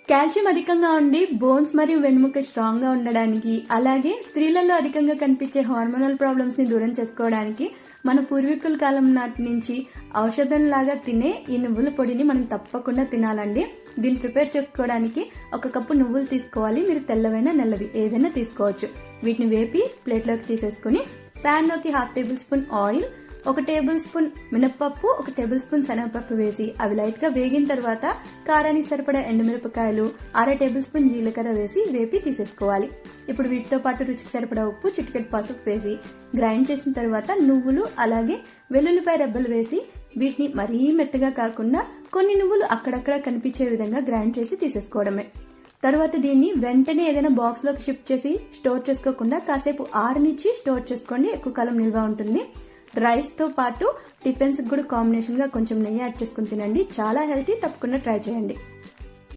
Calcium అధికంగా ఉండి bones మరియు వెన్నుముక స్ట్రాంగ్ గా ఉండడానికి, అలాగే స్త్రీలలో అధికంగా కనిపించే హార్మోనల్ ప్రాబ్లమ్స్ ని దూరం చేసుకోవడానికి మన పూర్వీకుల కాలం నాటి నుంచి ఔషధంలాగా తినే ఈ నువ్వుల పొడిని మనం తప్పకుండా తినాలండి. దీన్ని ప్రిపేర్ చేసుకోవడానికి 1 కప్పు నువ్వులు తీసుకోవాలి. మీరు తెల్లవైనా నల్లవి ఏదైనా తీసుకోవచ్చు. వీటిని వేపి ప్లేట్లోకి తీసేసుకుని ప్యాన్ లోకి 1/2 table spoon oil, 1 table spoon మినప్పప్పు, 1 టేబుల్ స్పూన్ శనగపప్పు వేసి అవి లైట్ గా వేగిన తర్వాత కారానికి సరిపడా ఎండుమిరపకాయలు, 1/2 టేబుల్ స్పూన్ జీలకర్ర వేసి వేపి తీసేసుకోవాలి. ఇప్పుడు వీటితో పాటు రుచికి సరిపడా ఉప్పు, చిటికెడు పసుపు వేసి గ్రైండ్ చేసిన తర్వాత నువ్వులు అలాగే వెల్లుల్లిపాయ రెబ్బలు వేసి వీటిని మరీ మెత్తగా కాకుండా కొన్ని నువ్వులు అక్కడక్కడ కనిపించే విధంగా గ్రైండ్ చేసి తీసేసుకోవడమే. తర్వాత దీన్ని వెంటనే ఏదైనా బాక్స్ లోకి షిఫ్ట్ చేసి స్టోర్ చేసుకోకుండా కాసేపు ఆరనిచ్చి స్టోర్ చేసుకోండి. ఎక్కువ కాలం నిల్వ ఉంటుంది. రైస్ తో పాటు టిఫిన్స్ కూడా కాంబినేషన్ గా కొంచెం నెయ్యి యాడ్ చేసుకుని తినండి. చాలా హెల్తీ. తప్పకుండా ట్రై చేయండి.